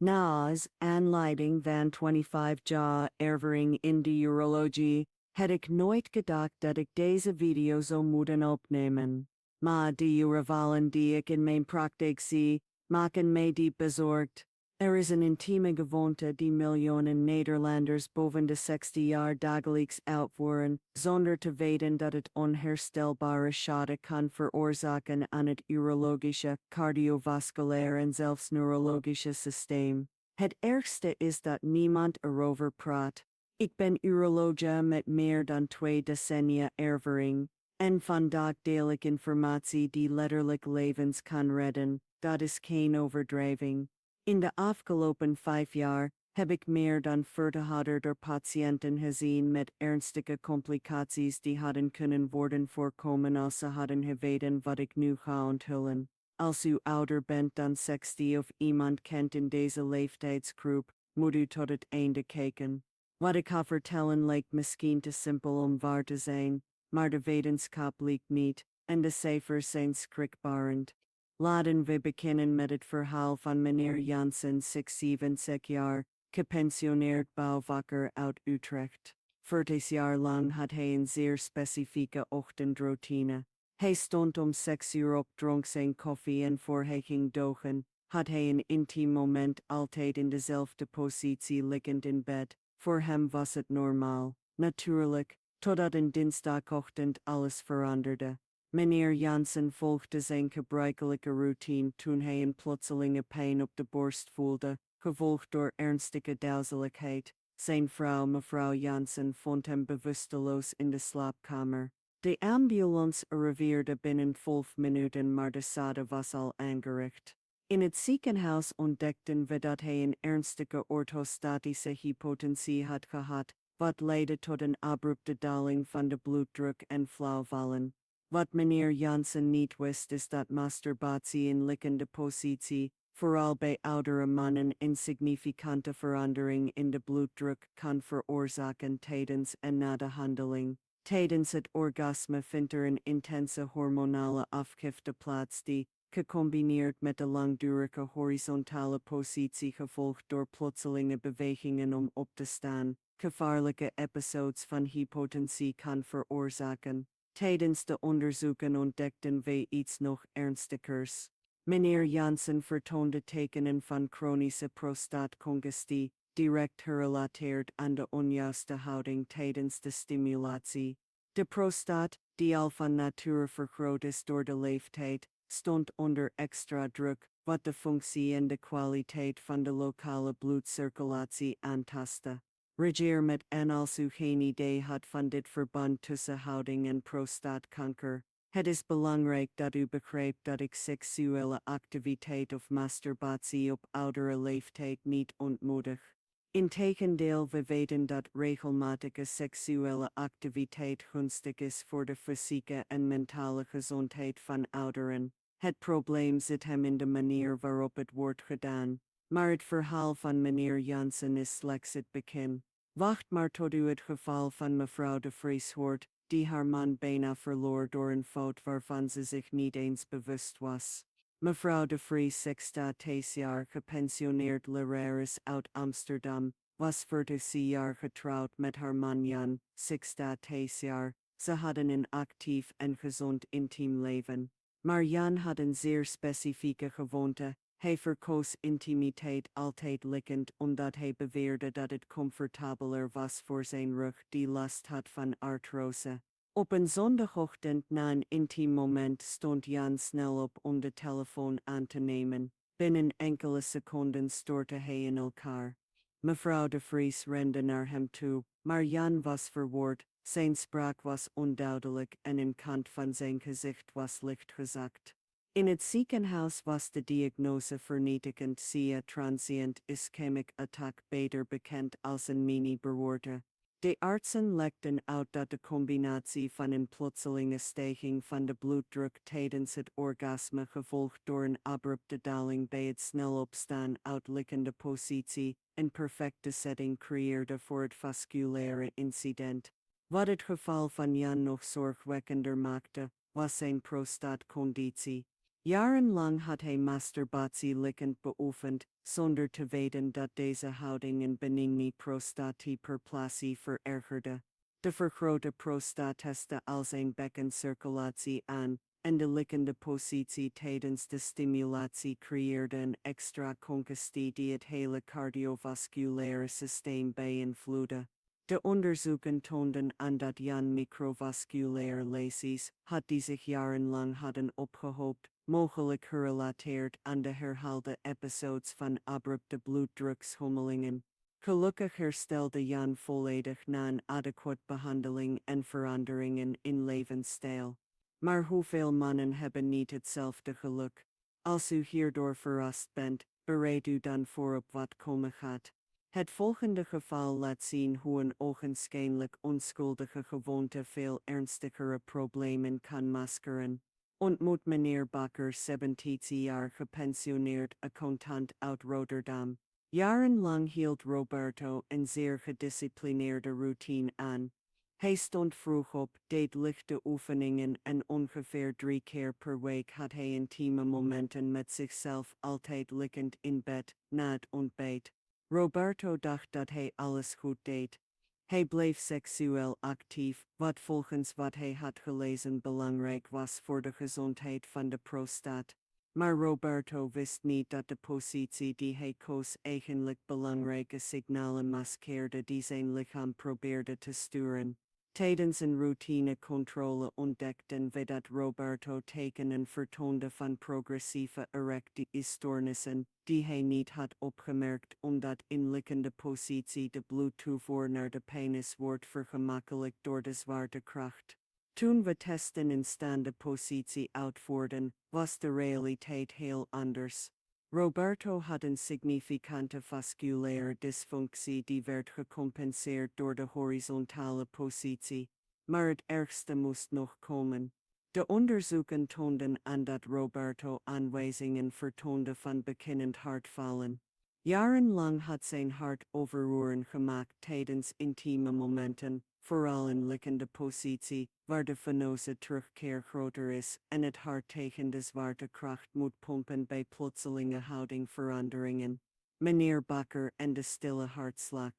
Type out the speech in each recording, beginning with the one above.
Na's aanleiding van 25 jaar ervaring in de urologie, had ik nooit gedacht dat ik deze video zou moeten opnemen. Maar de urenvallen die ik in mijn praktijk zie, maken mij diep bezorgd. Er is een intieme gewoonte die miljoenen Nederlanders boven de 60 jaar dagelijks uitvoeren, zonder te weten dat het onherstelbare schade kan veroorzaken aan het urologische, cardiovasculaire en zelfs neurologische systeem. Het ergste is dat niemand erover praat. Ik ben urologe met meer dan 2 decennia ervaring, en vandaag deel ik informatie die letterlijk levens kan redden. Dat is geen overdrijving. In de afgelopen 5 jaar heb ik meer dan 40 patiënten gezien met ernstige complicaties die hadden kunnen worden voorkomen als ze hadden geweten wat ik nu ga onthullen. Als u ouder bent dan 60 of iemand kent in deze leeftijdsgroep, moet u tot het einde kijken. Wat ik ga vertellen lijkt misschien te simpel om waar te zijn, maar de wetenschap liegt niet, en de cijfers zijn schrikbarend. Laten we beginnen met het verhaal van meneer Jansen, 76 jaar, gepensioneerd bouwvakker uit Utrecht. 40 jaar lang had hij een zeer specifieke ochtendroutine. Hij stond om 6 uur op, dronk zijn koffie en voor hij ging dogen, had hij een intiem moment altijd in dezelfde positie liggend in bed. Voor hem was het normaal, natuurlijk, totdat een dinsdagochtend alles veranderde. Meneer Jansen volgde zijn gebruikelijke routine toen hij een plotselinge pijn op de borst voelde, gevolgd door ernstige duizeligheid. Zijn vrouw mevrouw Jansen vond hem bewusteloos in de slaapkamer. De ambulance arriveerde binnen 5 minuten, maar de schade was al aangericht. In het ziekenhuis ontdekten we dat hij een ernstige orthostatische hypotensie had gehad, wat leidde tot een abrupte daling van de bloeddruk en flauwvallen. Wat meneer Jansen niet wist is dat masturbatie in liggende positie, vooral bij oudere mannen, een significante verandering in de bloeddruk kan veroorzaken tijdens en na de handeling. Tijdens het orgasme vindt er een intense hormonale afgifte plaats die, gecombineerd met de langdurige horizontale positie gevolgd door plotselinge bewegingen om op te staan, gevaarlijke episodes van hypotensie kan veroorzaken. Tijdens de onderzoeken ontdekten wij iets nog ernstigers. Meneer Jansen vertoonde tekenen van chronische prostaatcongestie, direct gerelateerd aan de onjuiste houding tijdens de stimulatie. De prostaat, die al van nature vergroot is door de leeftijd, stond onder extra druk, wat de functie en de kwaliteit van de lokale bloedcirculatie aantastte. Regeer met en als u geen idee had van dit verband tussen houding en prostaatkanker. Het is belangrijk dat u begrijpt dat ik seksuele activiteit of masturbatie op oudere leeftijd niet ontmoedig. Integendeel, we weten dat regelmatige seksuele activiteit gunstig is voor de fysieke en mentale gezondheid van ouderen. Het probleem zit hem in de manier waarop het wordt gedaan. Maar het verhaal van meneer Jansen is slechts het begin. Wacht maar tot u het geval van mevrouw de Vries hoort, die haar man bijna verloor door een fout waarvan ze zich niet eens bewust was. Mevrouw de Vries, 60 jaar, gepensioneerd lerares uit Amsterdam, was 40 jaar getrouwd met haar man Jan, 60 jaar. Ze hadden een actief en gezond intiem leven. Maar Jan had een zeer specifieke gewoonte. Hij verkoos intimiteit altijd liggend omdat hij beweerde dat het comfortabeler was voor zijn rug die last had van artrose. Op een zondagochtend na een intiem moment stond Jan snel op om de telefoon aan te nemen. Binnen enkele seconden stortte hij in elkaar. Mevrouw de Vries rende naar hem toe, maar Jan was verward, zijn spraak was onduidelijk en een kant van zijn gezicht was licht gezakt. In het ziekenhuis was de diagnose vernietigend via transient ischemic attack, beter bekend als een mini-beroerte. De artsen legden uit dat de combinatie van een plotselinge stijging van de bloeddruk tijdens het orgasme gevolgd door een abrupte daling bij het snel opstaan uit liggende positie een perfecte setting creëerde voor het vasculaire incident. Wat het geval van Jan nog zorgwekkender maakte, was zijn prostaatconditie. Jarenlang had hij masturbatie liggend beoefend, zonder te weten dat deze houding een benigne prostathyperplasie verergerde. De vergrote prostaat testte al zijn bekkencirculatie aan, en de liggende positie tijdens de stimulatie creëerde een extra congestie die het hele cardiovasculaire systeem beïnvloedde. De onderzoeken toonden aan dat Jan microvasculaire lesies had die zich jarenlang hadden opgehoopt, mogelijk gerelateerd aan de herhaalde episodes van abrupte bloeddrukschommelingen. Gelukkig herstelde Jan volledig na een adequate behandeling en veranderingen in levensstijl. Maar hoeveel mannen hebben niet hetzelfde geluk? Als u hierdoor verrast bent, bereid u dan voor op wat komen gaat. Het volgende geval laat zien hoe een ogenschijnlijk onschuldige gewoonte veel ernstigere problemen kan maskeren. Ontmoet meneer Bakker, 70 jaar, gepensioneerd accountant uit Rotterdam. Jarenlang hield Roberto een zeer gedisciplineerde routine aan. Hij stond vroeg op, deed lichte oefeningen en ongeveer 3 keer per week had hij intieme momenten met zichzelf, altijd liggend in bed, na het ontbijt. Roberto dacht dat hij alles goed deed. Hij bleef seksueel actief, wat volgens wat hij had gelezen belangrijk was voor de gezondheid van de prostaat. Maar Roberto wist niet dat de positie die hij koos eigenlijk belangrijke signalen maskeerde die zijn lichaam probeerde te sturen. Tijdens een routinecontrole ontdekten we dat Roberto tekenen vertoonde van progressieve erectiestoornissen, die hij niet had opgemerkt omdat in liggende positie de bloedtoevoer naar de penis wordt vergemakkelijkt door de zwaartekracht. Toen we testen in staande positie uitvoerden, was de realiteit heel anders. Roberto had een significante vasculaire dysfunctie die werd gecompenseerd door de horizontale positie, maar het ergste moest nog komen. De onderzoeken toonden aan dat Roberto aanwijzingen vertoonde van beginnend hartfalen. Jarenlang had zijn hart overroeren gemaakt tijdens intieme momenten, vooral in liggende positie, waar de venose terugkeer groter is en het hart tegen de zwaartekracht moet pompen bij plotselinge houdingveranderingen. Meneer Bakker en de stille hartslag.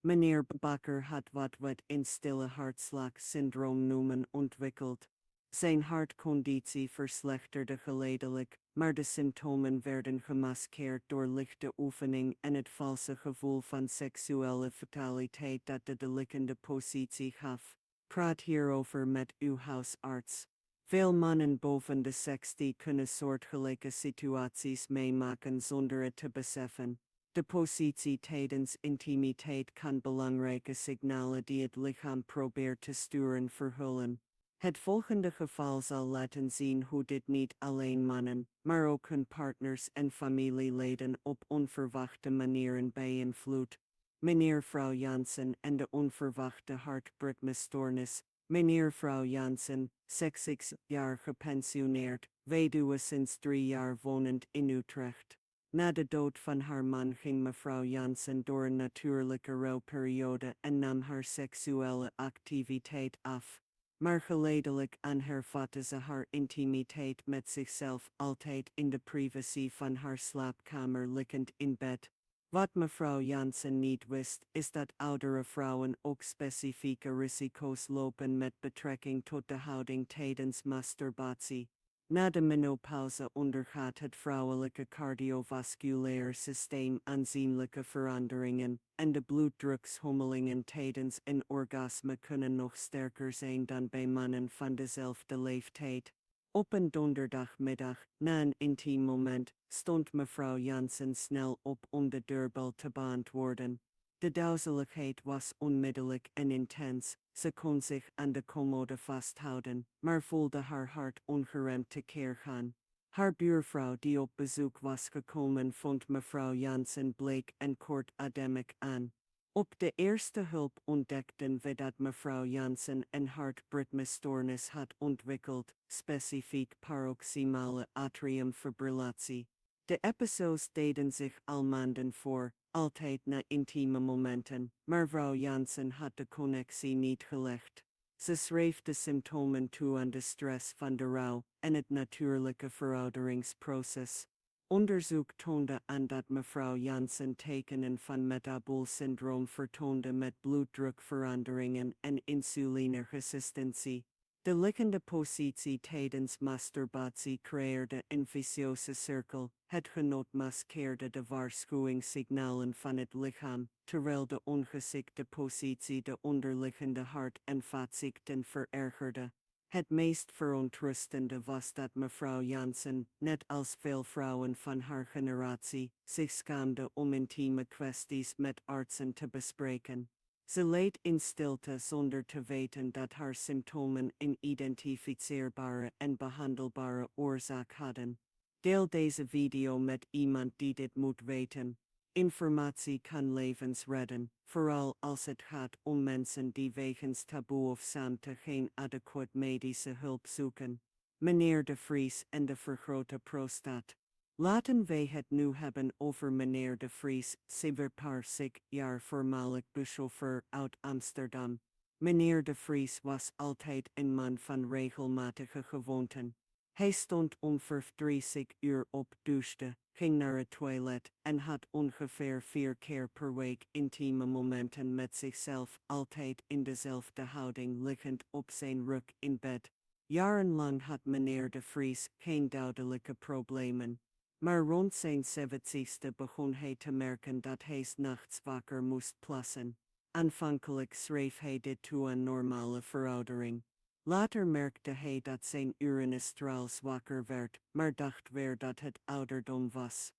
Meneer Bakker had wat we in stille hartslag-syndroom noemen ontwikkeld. Zijn hartconditie verslechterde geleidelijk, maar de symptomen werden gemaskeerd door lichte oefening en het valse gevoel van seksuele vitaliteit dat de liggende positie gaf. Praat hierover met uw huisarts. Veel mannen boven de 60 kunnen soortgelijke situaties meemaken zonder het te beseffen. De positie tijdens intimiteit kan belangrijke signalen die het lichaam probeert te sturen verhullen. Het volgende geval zal laten zien hoe dit niet alleen mannen, maar ook hun partners en familieleden op onverwachte manieren beïnvloedt. Meneer-vrouw Jansen en de onverwachte hartritmestoornis. Meneer-vrouw Jansen, 60 jaar, gepensioneerd, weduwe sinds 3 jaar wonend in Utrecht. Na de dood van haar man ging mevrouw Jansen door een natuurlijke rouwperiode en nam haar seksuele activiteit af. Maar geleidelijk aan hervatte ze haar intimiteit met zichzelf altijd in de privacy van haar slaapkamer liggend in bed. Wat mevrouw Jansen niet wist, is dat oudere vrouwen ook specifieke risico's lopen met betrekking tot de houding tijdens masturbatie. Na de menopauze ondergaat het vrouwelijke cardiovasculaire systeem aanzienlijke veranderingen, en de bloeddrukschommelingen tijdens een orgasme kunnen nog sterker zijn dan bij mannen van dezelfde leeftijd. Op een donderdagmiddag, na een intiem moment, stond mevrouw Jansen snel op om de deurbel te beantwoorden. De duizeligheid was onmiddellijk en intens, ze kon zich aan de commode vasthouden, maar voelde haar hart ongeremd tekeer gaan. Haar buurvrouw die op bezoek was gekomen vond mevrouw Jansen bleek en kortademig aan. Op de eerste hulp ontdekten we dat mevrouw Jansen een hartritmestoornis had ontwikkeld, specifiek paroxysmale atriumfibrillatie. De episodes deden zich al maanden voor, altijd na intieme momenten, maar vrouw Jansen had de connectie niet gelegd. Ze schreef de symptomen toe aan de stress van de rouw en het natuurlijke verouderingsproces. Onderzoek toonde aan dat mevrouw Jansen tekenen van metabool syndroom vertoonde met bloeddrukveranderingen en insulineresistentie. De liggende positie tijdens masturbatie creëerde een vicieuze cirkel. Het genot maskeerde de waarschuwingssignalen van het lichaam, terwijl de ongeschikte positie de onderliggende hart- en vaatziekten verergerde. Het meest verontrustende was dat mevrouw Jansen, net als veel vrouwen van haar generatie, zich schaamde om intieme kwesties met artsen te bespreken. Ze leed in stilte zonder te weten dat haar symptomen een identificeerbare en behandelbare oorzaak hadden. Deel deze video met iemand die dit moet weten. Informatie kan levens redden, vooral als het gaat om mensen die wegens taboe of schaamte geen adequate medische hulp zoeken. Meneer de Vries en de vergrote prostaat. Laten wij het nu hebben over meneer de Vries, 47 jaar voormalig buschauffeur uit Amsterdam. Meneer de Vries was altijd een man van regelmatige gewoonten. Hij stond ongeveer 30 uur op, douchte, ging naar het toilet en had ongeveer 4 keer per week intieme momenten met zichzelf, altijd in dezelfde houding liggend op zijn rug in bed. Jarenlang had meneer de Vries geen duidelijke problemen. Maar rond zijn 70ste begon hij te merken dat hij 's nachts wakker moest plassen. Aanvankelijk schreef hij dit toe aan normale veroudering. Later merkte hij dat zijn urinestraal zwakker werd, maar dacht weer dat het ouderdom was.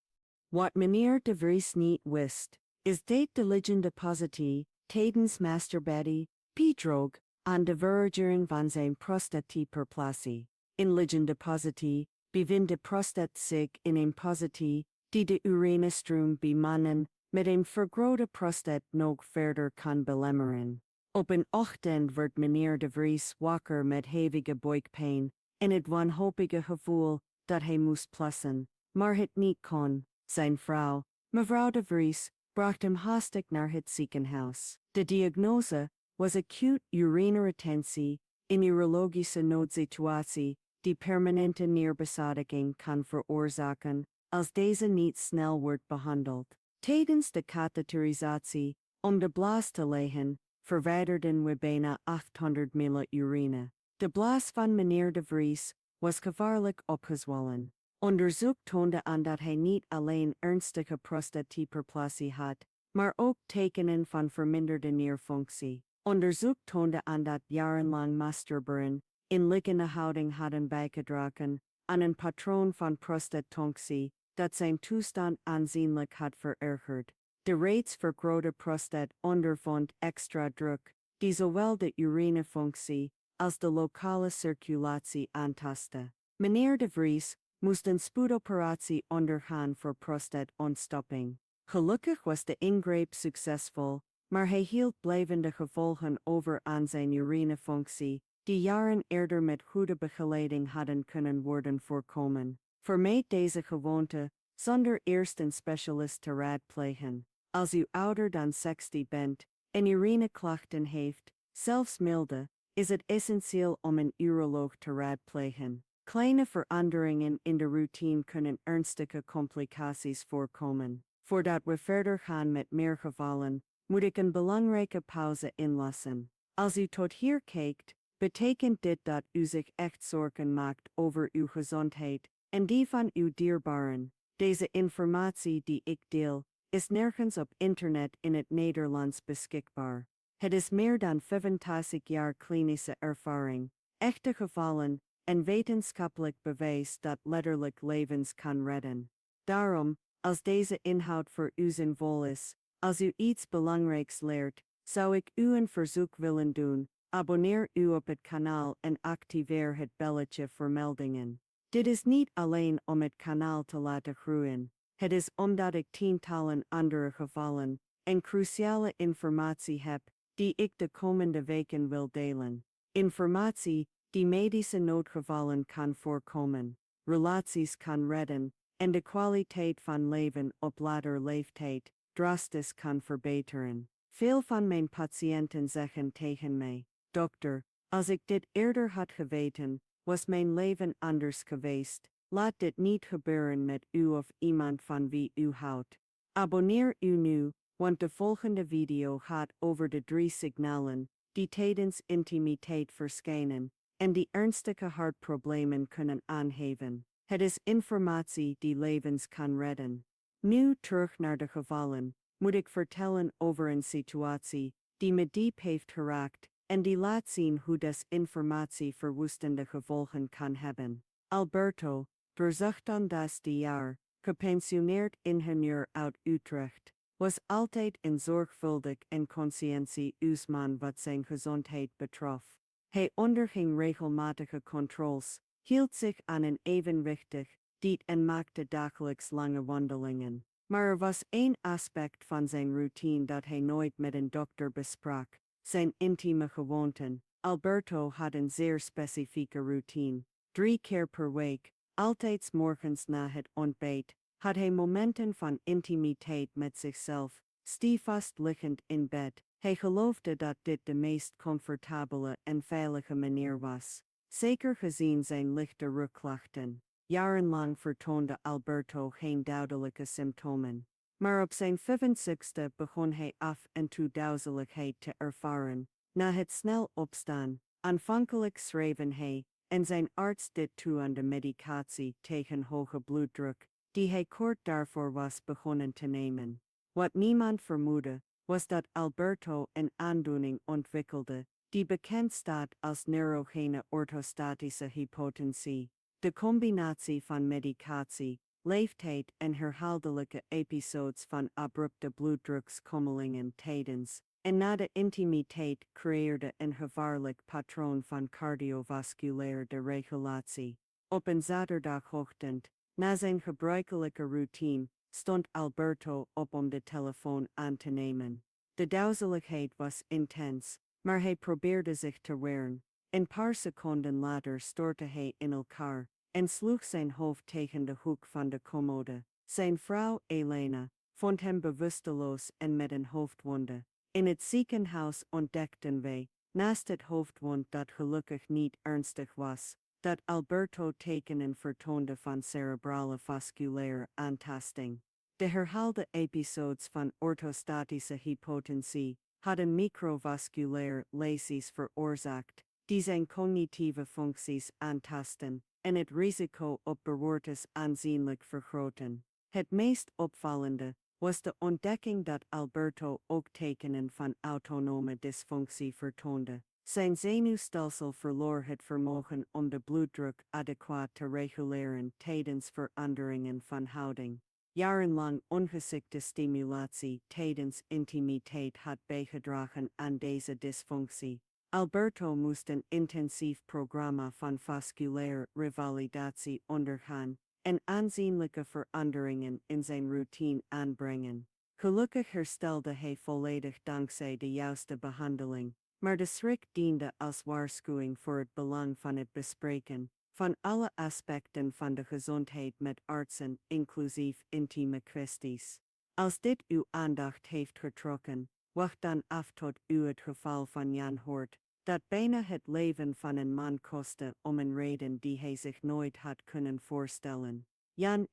Wat meneer de Vries niet wist, is dat de liggende positie, tijdens masturbatie, bijdroeg aan de verergering van zijn prostaathyperplasie. In liggende positie bevindt de prostaat zich in een positie die de urinestroom bij mannen met een vergrote prostaat nog verder kan belemmeren. Op een ochtend werd meneer de Vries wakker met hevige buikpijn en het wanhopige gevoel dat hij moest plassen, maar het niet kon. Zijn vrouw, mevrouw de Vries, bracht hem haastig naar het ziekenhuis. De diagnose was acute urineretentie, een urologische noodsituatie die permanente nierbezadiging kan veroorzaken als deze niet snel wordt behandeld. Tijdens de katheterisatie, om de blaas te leggen, verwijderden we bijna 800 ml urine. De blaas van meneer de Vries was gevaarlijk opgezwollen. Onderzoek toonde aan dat hij niet alleen ernstige prostaathyperplasie had, maar ook tekenen van verminderde nierfunctie. Onderzoek toonde aan dat jarenlang masturberen in liggende houding hadden bijgedragen aan een patroon van prostaattonctie dat zijn toestand aanzienlijk had verergerd. De reeds vergrote prostaat ondervond extra druk, die zowel de urinefunctie als de lokale circulatie aantastte. Meneer de Vries moest een spoedoperatie ondergaan voor prostaatontstopping. Gelukkig was de ingreep succesvol, maar hij hield blijvende gevolgen over aan zijn urinefunctie, die jaren eerder met goede begeleiding hadden kunnen worden voorkomen. Vermijd deze gewoonte, zonder eerst een specialist te raadplegen. Als u ouder dan 60 bent en urineklachten heeft, zelfs milde, is het essentieel om een uroloog te raadplegen. Kleine veranderingen in de routine kunnen ernstige complicaties voorkomen. Voordat we verder gaan met meer gevallen, moet ik een belangrijke pauze inlassen. Als u tot hier kijkt, betekent dit dat u zich echt zorgen maakt over uw gezondheid en die van uw dierbaren. Deze informatie die ik deel, is nergens op internet in het Nederlands beschikbaar. Het is meer dan 85 jaar klinische ervaring, echte gevallen en wetenschappelijk bewijs dat letterlijk levens kan redden. Daarom, als deze inhoud voor u zinvol is, als u iets belangrijks leert, zou ik u een verzoek willen doen: abonneer u op het kanaal en activeer het belletje voor meldingen. Dit is niet alleen om het kanaal te laten groeien, het is omdat ik tientallen andere gevallen en cruciale informatie heb die ik de komende weken wil delen. Informatie die medische noodgevallen kan voorkomen, relaties kan redden en de kwaliteit van leven op later leeftijd drastisch kan verbeteren. Veel van mijn patiënten zeggen tegen mij: dokter, Als ik dit eerder had geweten, was mijn leven anders geweest. Laat dit niet gebeuren met u of iemand van wie u houdt. Abonneer u nu, want de volgende video gaat over de 3 signalen die tijdens intimiteit verschijnen en die ernstige hartproblemen kunnen aangeven. Het is informatie die levens kan redden. Nu terug naar de gevallen, moet ik vertellen over een situatie die me diep heeft geraakt en die laat zien hoe desinformatie verwoestende gevolgen kan hebben. Alberto, 28 jaar, gepensioneerd ingenieur uit Utrecht, was altijd een zorgvuldig en conscientieus man wat zijn gezondheid betrof. Hij onderging regelmatige controles, hield zich aan een evenwichtig dieet en maakte dagelijks lange wandelingen. Maar er was één aspect van zijn routine dat hij nooit met een dokter besprak: zijn intieme gewoonten. Alberto had een zeer specifieke routine. 3 keer per week, altijd 's morgens na het ontbijt, had hij momenten van intimiteit met zichzelf, stevast liggend in bed. Hij geloofde dat dit de meest comfortabele en veilige manier was, zeker gezien zijn lichte rugklachten. Jarenlang vertoonde Alberto geen duidelijke symptomen. Maar op zijn 65ste begon hij af en toe duizeligheid te ervaren. Na het snel opstaan, aanvankelijk schreven hij en zijn arts dit toe aan de medicatie tegen hoge bloeddruk, die hij kort daarvoor was begonnen te nemen. Wat niemand vermoedde, was dat Alberto een aandoening ontwikkelde, die bekend staat als neurogene orthostatische hypotensie. De combinatie van medicatie, leeftijd en herhaaldelijke episodes van abrupte bloeddrukskommelingen tijdens en na de intimiteit creëerde een gevaarlijk patroon van cardiovasculaire deregulatie. Op een zaterdagochtend, na zijn gebruikelijke routine, stond Alberto op om de telefoon aan te nemen. De duizeligheid was intens, maar hij probeerde zich te weren. Een paar seconden later stortte hij in elkaar en sloeg zijn hoofd tegen de hoek van de commode. Zijn vrouw, Elena, vond hem bewusteloos en met een hoofdwonde. In het ziekenhuis ontdekten wij, naast het hoofdwond dat gelukkig niet ernstig was, dat Alberto tekenen vertoonde van cerebrale vasculaire aantasting. De herhaalde episodes van orthostatische hypotensie hadden microvasculaire lesies veroorzaakt, die zijn cognitieve functies aantasten en het risico op beroertes aanzienlijk vergroten. Het meest opvallende was de ontdekking dat Alberto ook tekenen van autonome dysfunctie vertoonde. Zijn zenuwstelsel verloor het vermogen om de bloeddruk adequaat te reguleren tijdens veranderingen van houding. Jarenlang ongeschikte stimulatie tijdens intimiteit had bijgedragen aan deze dysfunctie. Alberto moest een intensief programma van vasculaire revalidatie ondergaan en aanzienlijke veranderingen in zijn routine aanbrengen. Gelukkig herstelde hij volledig dankzij de juiste behandeling, maar de schrik diende als waarschuwing voor het belang van het bespreken van alle aspecten van de gezondheid met artsen, inclusief intieme kwesties. Als dit uw aandacht heeft getrokken, wacht dan af tot u het geval van Jan hoort, dat bijna het leven van een man kostte om een reden die hij zich nooit had kunnen voorstellen. Jan,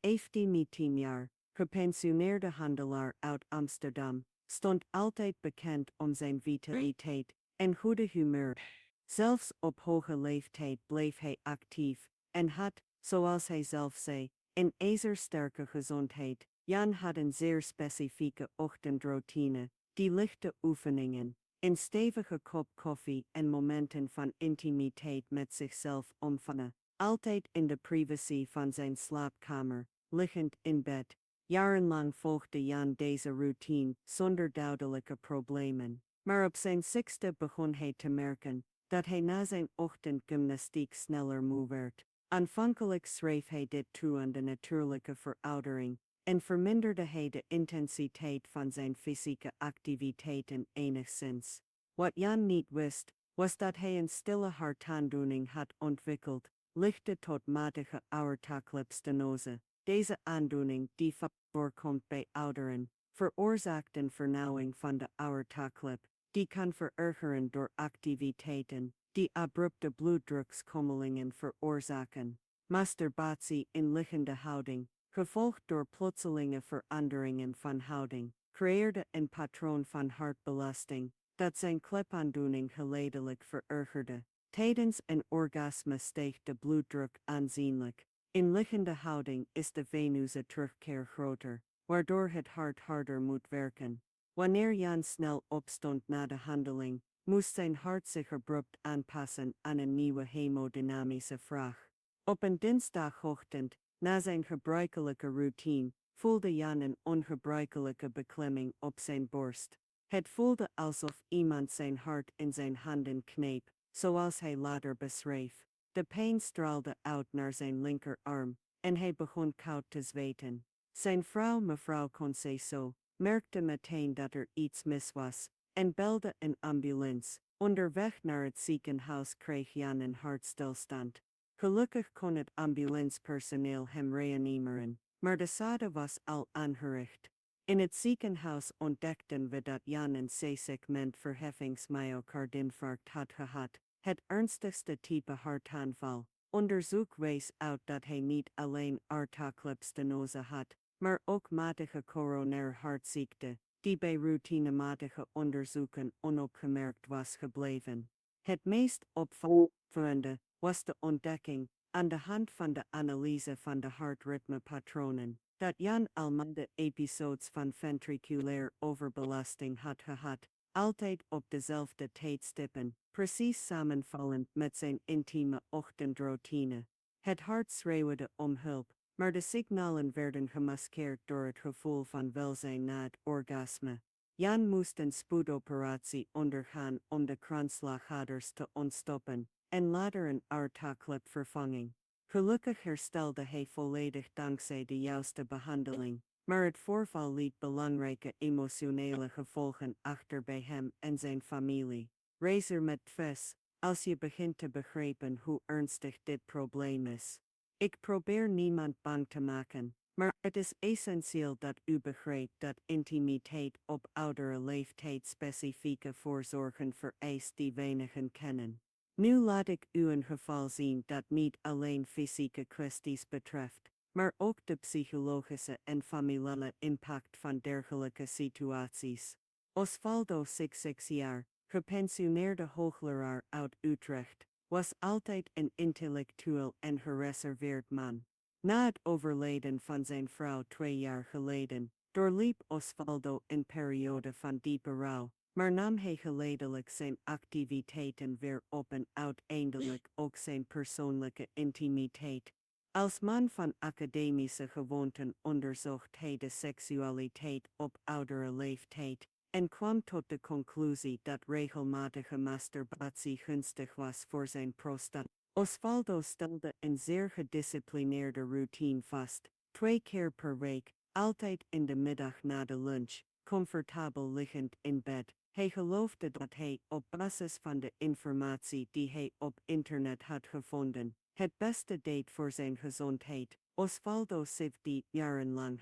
10 jaar, gepensioneerde handelaar uit Amsterdam, stond altijd bekend om zijn vitaliteit en goede humeur. Zelfs op hoge leeftijd bleef hij actief en had, zoals hij zelf zei, een ijzersterke gezondheid. Jan had een zeer specifieke ochtendroutine, die lichte oefeningen, een stevige kop koffie en momenten van intimiteit met zichzelf omvatten, altijd in de privacy van zijn slaapkamer, liggend in bed. Jarenlang volgde Jan deze routine zonder duidelijke problemen, maar op zijn 6e begon hij te merken dat hij na zijn ochtendgymnastiek sneller moe werd. Aanvankelijk schreef hij dit toe aan de natuurlijke veroudering en verminderde hij de intensiteit van zijn fysieke activiteiten enigszins. Wat Jan niet wist, was dat hij een stille hartaandoening had ontwikkeld, lichte tot matige aortaclipstenose. Deze aandoening, die vaak voorkomt bij ouderen, veroorzaakt een vernauwing van de aortaclip, die kan verergeren door activiteiten Die abrupte bloeddrukskommelingen veroorzaken. Masturbatie in liggende houding, gevolgd door plotselinge veranderingen van houding, creëerde een patroon van hartbelasting, dat zijn klepaandoening geleidelijk verergerde. Tijdens een orgasme steeg de bloeddruk aanzienlijk. In liggende houding is de veneuze terugkeer groter, waardoor het hart harder moet werken. Wanneer Jan snel opstond na de handeling, moest zijn hart zich abrupt aanpassen aan een nieuwe hemodynamische vraag. Op een dinsdagochtend, na zijn gebruikelijke routine, voelde Jan een ongebruikelijke beklemming op zijn borst. Het voelde alsof iemand zijn hart in zijn handen kneep, zoals hij later beschreef. De pijn straalde uit naar zijn linkerarm, en hij begon koud te zweten. Zijn vrouw mevrouw Conceso merkte meteen dat er iets mis was, en belde een ambulance. Onderweg naar het ziekenhuis kreeg Jan een hartstilstand. Gelukkig kon het ambulancepersoneel hem reanimeren, maar de schade was al aangericht. In het ziekenhuis ontdekten we dat Jan een C-segment verheffingsmyocardinfarct had gehad, het ernstigste type hartaanval. Onderzoek wees uit dat hij niet alleen aortaclipstenose had, maar ook matige coronaire hartziekte, die bij routinematige onderzoeken onopgemerkt was gebleven. Het meest opvallende was de ontdekking, aan de hand van de analyse van de hartritmepatronen, dat Jan de episodes van ventriculaire overbelasting had gehad, altijd op dezelfde tijdstippen, precies samenvallend met zijn intieme ochtendroutine. Het hart schreeuwde om hulp, maar de signalen werden gemaskeerd door het gevoel van welzijn na het orgasme. Jan moest een spoedoperatie ondergaan om de kransslagaders te ontstoppen, en later een aortaclipvervanging. Gelukkig herstelde hij volledig dankzij de juiste behandeling, maar het voorval liet belangrijke emotionele gevolgen achter bij hem en zijn familie. Reizer met Tves, als je begint te begrijpen hoe ernstig dit probleem is. Ik probeer niemand bang te maken, maar het is essentieel dat u begrijpt dat intimiteit op oudere leeftijd specifieke voorzorgen vereist die weinigen kennen. Nu laat ik u een geval zien dat niet alleen fysieke kwesties betreft, maar ook de psychologische en familiale impact van dergelijke situaties. Osvaldo 66 jaar, gepensioneerde hoogleraar uit Utrecht, was altijd een intellectueel en gereserveerd man. Na het overlijden van zijn vrouw 2 jaar geleden, doorliep Osvaldo een periode van diepe rouw, maar nam hij geleidelijk zijn activiteiten weer op en uiteindelijk ook zijn persoonlijke intimiteit. Als man van academische gewoonten onderzocht hij de seksualiteit op oudere leeftijd, en kwam tot de conclusie dat regelmatige masturbatie gunstig was voor zijn prostaat. Osvaldo stelde een zeer gedisciplineerde routine vast, 2 keer per week, altijd in de middag na de lunch, comfortabel liggend in bed. Hij geloofde dat hij, op basis van de informatie die hij op internet had gevonden, het beste deed voor zijn gezondheid. Osvaldo schreef die jarenlang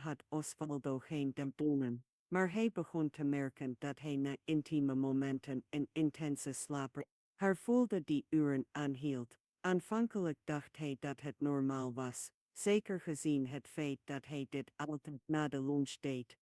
had Osvaldo geen demonen, maar hij begon te merken dat hij na intieme momenten een intense slaper voelde die uren aanhield. Aanvankelijk dacht hij dat het normaal was, zeker gezien het feit dat hij dit altijd na de lunch deed.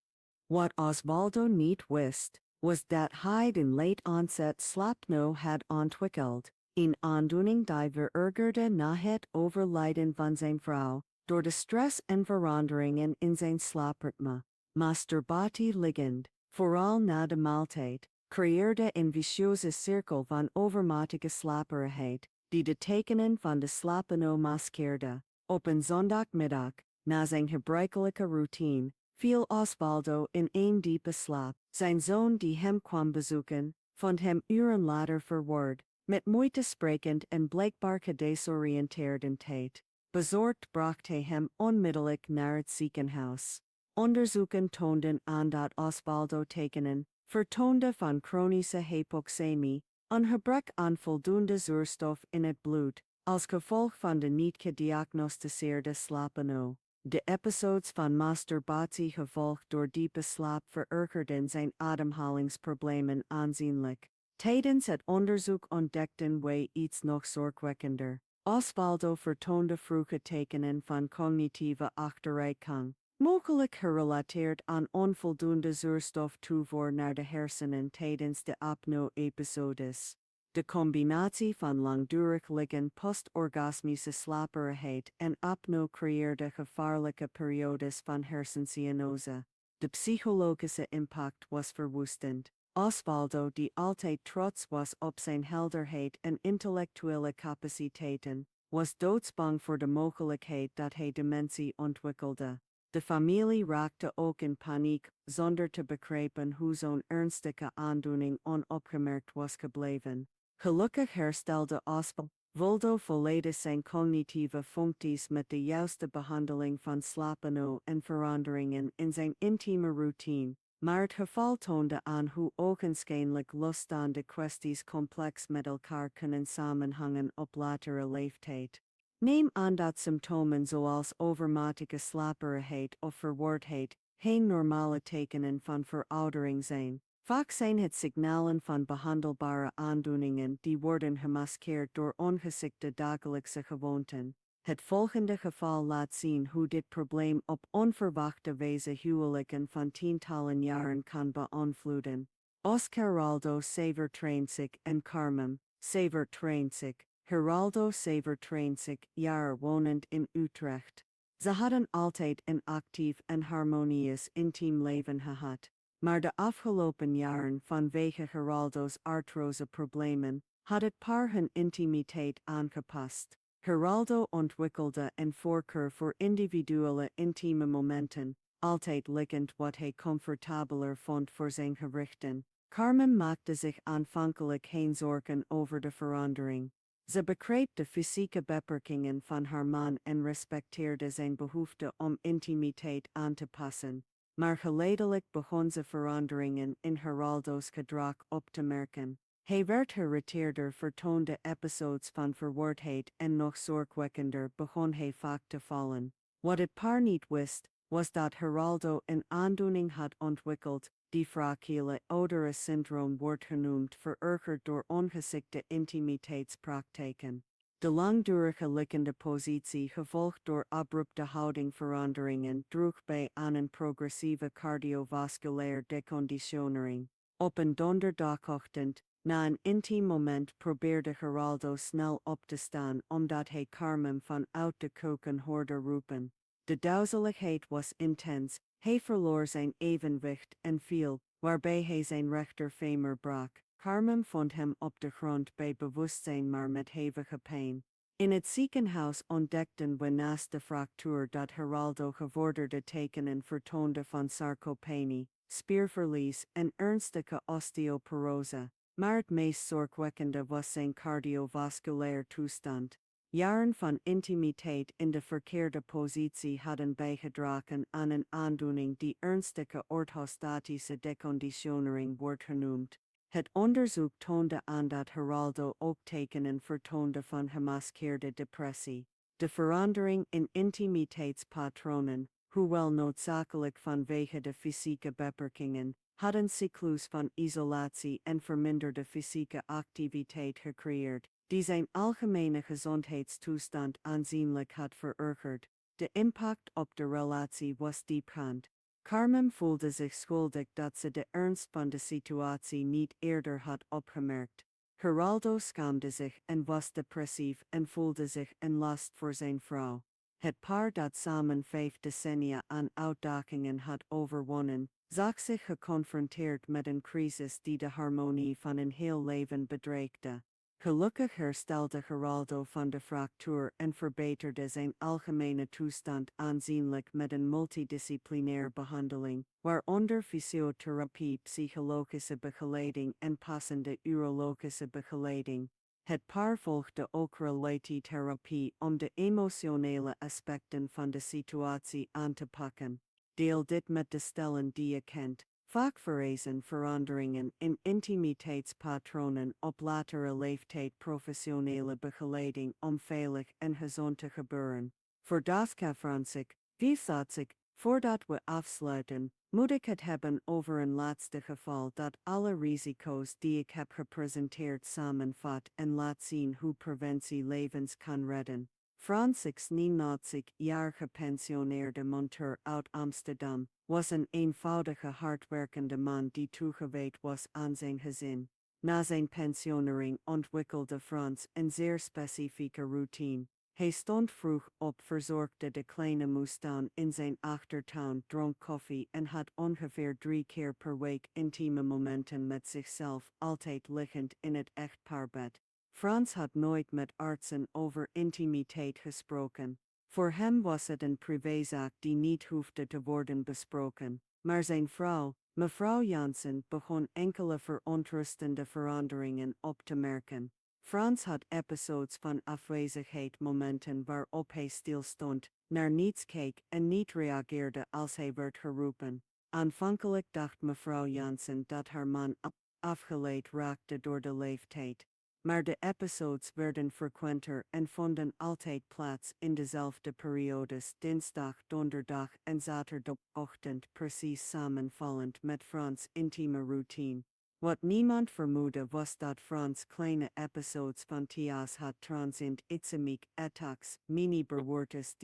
What Osvaldo niet wist, was dat hij een late-onset slaapapneu had ontwikkeld, een aandoening die verergerde na het overlijden van zijn vrouw, door de stress en veranderingen in zijn slaapritme. Masturbatie liggend, vooral na de maaltijd, creëerde een vicieuze cirkel van overmatige slaperigheid, die de tekenen van de slaapapneu maskeerde. Op een zondagmiddag, na zijn gebruikelijke routine, viel Osvaldo in een diepe slaap. Zijn zoon die hem kwam bezoeken, vond hem uren later verward, met moeite sprekend en blijkbaar gedesoriënteerd in tijd. Bezorgd bracht hij hem onmiddellijk naar het ziekenhuis. Onderzoeken toonden aan dat Osvaldo tekenen vertoonde van chronische hypoxemie, een gebrek aan voldoende zuurstof in het bloed, als gevolg van de niet gediagnosticeerde slaapapneu. De episodes van masturbatie gevolgd door diepe slaap verergerden zijn ademhalingsproblemen aanzienlijk. Tijdens het onderzoek ontdekten wij iets nog zorgwekkender. Osvaldo vertoonde vroege tekenen van cognitieve achteruitgang, mogelijk gerelateerd aan onvoldoende zuurstoftoevoer naar de hersenen tijdens de apneu-episodes. De combinatie van langdurig liggen postorgasmische slaperigheid en apneu creëerde gevaarlijke periodes van hersencyanose. De psychologische impact was verwoestend. Osvaldo, die altijd trots was op zijn helderheid en intellectuele capaciteiten, was doodsbang voor de mogelijkheid dat hij dementie ontwikkelde. De familie raakte ook in paniek, zonder te begrijpen hoe zo'n ernstige aandoening onopgemerkt was gebleven. Gelukkig herstelde Osvaldo volledig zijn cognitieve functies met de juiste behandeling van slaapapneu en veranderingen in zijn intieme routine. Maar het geval toonde aan hoe ogenschijnlijk losstaande kwesties complex met elkaar kunnen samenhangen op latere leeftijd. Neem aan dat symptomen zoals overmatige slaperigheid of verwardheid geen normale tekenen van veroudering zijn. Vaak zijn het signalen van behandelbare aandoeningen die worden gemaskeerd door ongeschikte dagelijkse gewoonten. Het volgende geval laat zien hoe dit probleem op onverwachte wijze huwelijken van tientallen jaren kan beïnvloeden. Oscar Sever traint zich en Carmen Sever traint zich. Geraldo Sever traint zich, jaar wonend in Utrecht. Ze hadden altijd een actief en harmonieus intiem leven gehad. Maar de afgelopen jaren vanwege Geraldo's artroseproblemen had het paar hun intimiteit aangepast. Geraldo ontwikkelde een voorkeur voor individuele intieme momenten, altijd liggend wat hij comfortabeler vond voor zijn gerichten. Carmen maakte zich aanvankelijk geen zorgen over de verandering. Ze begreep de fysieke beperkingen van haar man en respecteerde zijn behoefte om intimiteit aan te passen. Maar geleidelijk begon ze veranderingen in Geraldo's gedrag op te merken. Hij werd geïrriteerder, vertoonde episodes van verwardheid en nog zorgwekkender begon hij vaak te vallen. Wat het paar niet wist, was dat Geraldo een aandoening had ontwikkeld, die fragiele oudere-syndroom wordt genoemd, verergerd door ongeschikte intimiteitspraktijken. De langdurige liggende positie gevolgd door abrupte houdingveranderingen droeg bij aan een progressieve cardiovasculaire deconditionering. Op een donderdagochtend, na een intiem moment, probeerde Geraldo snel op te staan omdat hij Carmen vanuit de keuken hoorde roepen. De duizeligheid was intens, hij verloor zijn evenwicht en viel, waarbij hij zijn rechterfemur brak. Carmen vond hem op de grond bij bewustzijn maar met hevige pijn. In het ziekenhuis ontdekten we naast de fractuur dat Geraldo gevorderde tekenen vertoonde van sarcopenie, spierverlies en ernstige osteoporose. Maar het meest zorgwekkende was zijn cardiovasculaire toestand. Jaren van intimiteit in de verkeerde positie hadden bijgedragen aan een aandoening die ernstige orthostatische deconditionering wordt genoemd. Het onderzoek toonde aan dat Geraldo ook tekenen vertoonde van gemaskeerde depressie. De verandering in intimiteitspatronen, hoewel noodzakelijk vanwege de fysieke beperkingen, had een cyclus van isolatie en verminderde fysieke activiteit gecreëerd, die zijn algemene gezondheidstoestand aanzienlijk had verergerd. De impact op de relatie was diepgaand. Carmen voelde zich schuldig dat ze de ernst van de situatie niet eerder had opgemerkt. Geraldo schaamde zich en was depressief en voelde zich een last voor zijn vrouw. Het paar dat samen 5 decennia aan uitdagingen had overwonnen, zag zich geconfronteerd met een crisis die de harmonie van een heel leven bedreigde. Gelukkig herstelde Geraldo van de fractuur en verbeterde zijn algemene toestand aanzienlijk met een multidisciplinaire behandeling, waaronder fysiotherapie, psychologische begeleiding en passende urologische begeleiding. Het paar volgde ook relatietherapie om de emotionele aspecten van de situatie aan te pakken. Deel dit met de stellen die je kent. Vaak vereisen veranderingen in intimiteitspatronen op latere leeftijd professionele begeleiding om veilig en gezond te gebeuren. Voor das Franzik, wie zat zich, Voordat we afsluiten, moet ik het hebben over een laatste geval dat alle risico's die ik heb gepresenteerd samenvat en laat zien hoe preventie levens kan redden. Frans, 89 jaar gepensioneerde monteur uit Amsterdam, was een eenvoudige hardwerkende man die toegewijd was aan zijn gezin. Na zijn pensionering ontwikkelde Frans een zeer specifieke routine. Hij stond vroeg op, verzorgde de kleine moestuin in zijn achtertuin, dronk koffie en had ongeveer 3 keer per week intieme momenten met zichzelf, altijd liggend in het echtpaarbed. Frans had nooit met artsen over intimiteit gesproken. Voor hem was het een privézaak die niet hoefde te worden besproken, maar zijn vrouw, mevrouw Jansen, begon enkele verontrustende veranderingen op te merken. Frans had episodes van afwezigheid, momenten waarop hij stilstond, naar niets keek en niet reageerde als hij werd geroepen. Aanvankelijk dacht mevrouw Jansen dat haar man afgeleid raakte door de leeftijd. Maar de episodes werden frequenter en vonden altijd plaats in dezelfde periodes, dinsdag, donderdag en zaterdagochtend, precies samenvallend met Frans' intieme routine. Wat niemand vermoedde was dat Frans kleine episodes van Thia's had transient ischemic attacks, mini-beroertes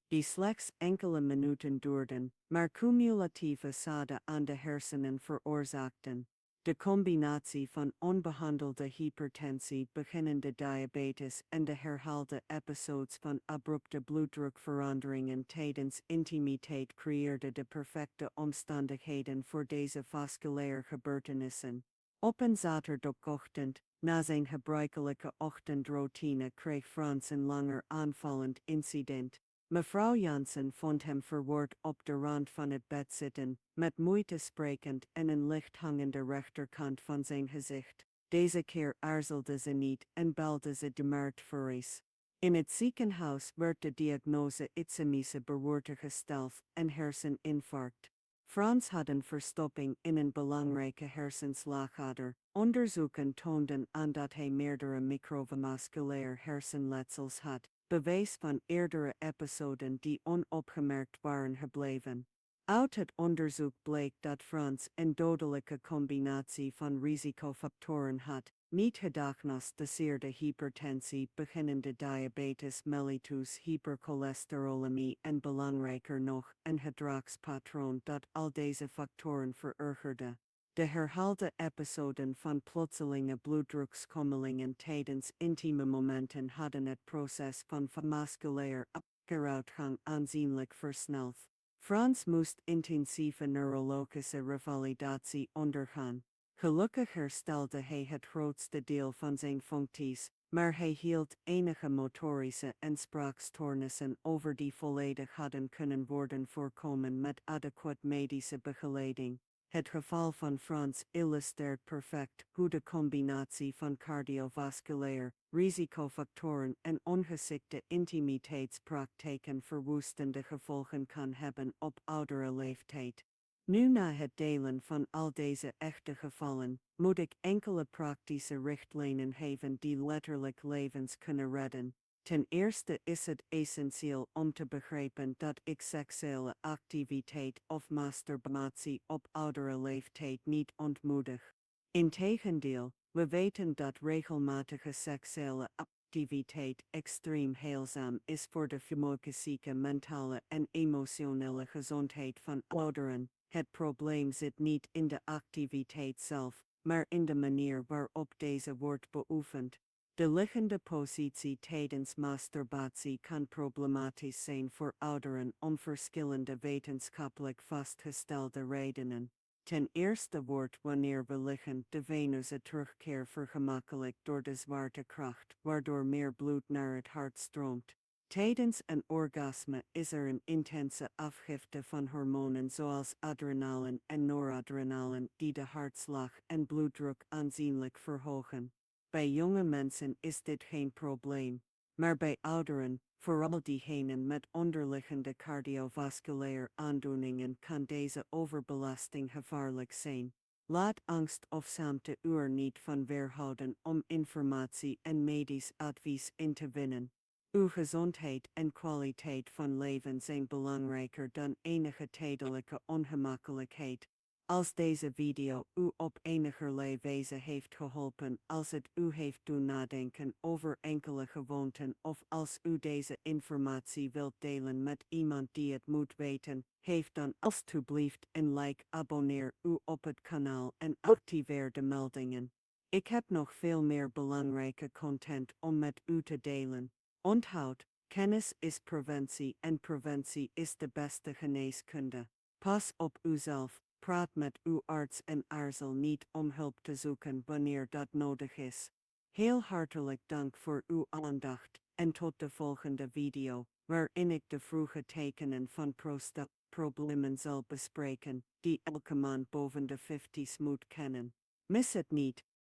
die slechts enkele minuten duurden, maar cumulatieve schade aan de hersenen veroorzaakten. De combinatie van onbehandelde hypertensie, beginnende diabetes en de herhaalde episodes van abrupte bloeddrukveranderingen tijdens intimiteit creëerde de perfecte omstandigheden voor deze vasculaire gebeurtenissen. Op een zaterdagochtend, na zijn gebruikelijke ochtendroutine, kreeg Frans een langer aanvallend incident. Mevrouw Jansen vond hem verward op de rand van het bed zitten, met moeite sprekend en een licht hangende rechterkant van zijn gezicht. Deze keer aarzelde ze niet en belde ze de marktverreis. In het ziekenhuis werd de diagnose ischemische beroerte gesteld en herseninfarct. Frans had een verstopping in een belangrijke hersenslagader. Onderzoeken toonden aan dat hij meerdere microvasculaire hersenletsels had, bewijs van eerdere episoden die onopgemerkt waren gebleven. Uit het onderzoek bleek dat Frans een dodelijke combinatie van risicofactoren had: niet gediagnosticeerde hypertensie, beginnende diabetes mellitus, hypercholesterolemie en belangrijker nog, een gedragspatroon dat al deze factoren verergerde. De herhaalde episoden van plotselinge bloeddrukschommelingen tijdens intieme momenten hadden het proces van vasculaire achteruitgang aanzienlijk versneld. Frans moest intensieve neurologische revalidatie ondergaan. Gelukkig herstelde hij het grootste deel van zijn functies, maar hij hield enige motorische en spraakstoornissen over die volledig hadden kunnen worden voorkomen met adequate medische begeleiding. Het geval van Frans illustreert perfect hoe de combinatie van cardiovasculair, risicofactoren en ongeschikte intimiteitspraktijken verwoestende gevolgen kan hebben op oudere leeftijd. Nu, na het delen van al deze echte gevallen, moet ik enkele praktische richtlijnen geven die letterlijk levens kunnen redden. Ten eerste is het essentieel om te begrijpen dat ik seksuele activiteit of masturbatie op oudere leeftijd niet ontmoedig. Integendeel, we weten dat regelmatige seksuele activiteit extreem heilzaam is voor de fysieke, mentale en emotionele gezondheid van ouderen. Het probleem zit niet in de activiteit zelf, maar in de manier waarop deze wordt beoefend. De liggende positie tijdens masturbatie kan problematisch zijn voor ouderen om verschillende wetenschappelijk vastgestelde redenen. Ten eerste wordt wanneer we liggen de veneuze terugkeer vergemakkelijkt door de zwaartekracht, waardoor meer bloed naar het hart stroomt. Tijdens een orgasme is er een intense afgifte van hormonen zoals adrenalin en noradrenalin die de hartslag en bloeddruk aanzienlijk verhogen. Bij jonge mensen is dit geen probleem, maar bij ouderen, vooral diegenen met onderliggende cardiovasculaire aandoeningen, kan deze overbelasting gevaarlijk zijn. Laat angst of schaamte u er niet van weerhouden om informatie en medisch advies in te winnen. Uw gezondheid en kwaliteit van leven zijn belangrijker dan enige tijdelijke ongemakkelijkheid. Als deze video u op enigerlei wijze heeft geholpen, als het u heeft doen nadenken over enkele gewoonten of als u deze informatie wilt delen met iemand die het moet weten, geef dan alstublieft een like, abonneer u op het kanaal en activeer de meldingen. Ik heb nog veel meer belangrijke content om met u te delen. Onthoud, kennis is preventie en preventie is de beste geneeskunde. Pas op uzelf, praat met uw arts en aarzel niet om hulp te zoeken wanneer dat nodig is. Heel hartelijk dank voor uw aandacht en tot de volgende video, waarin ik de vroege tekenen van prostaatproblemen zal bespreken, die elke man boven de 50's moet kennen. Mis het niet.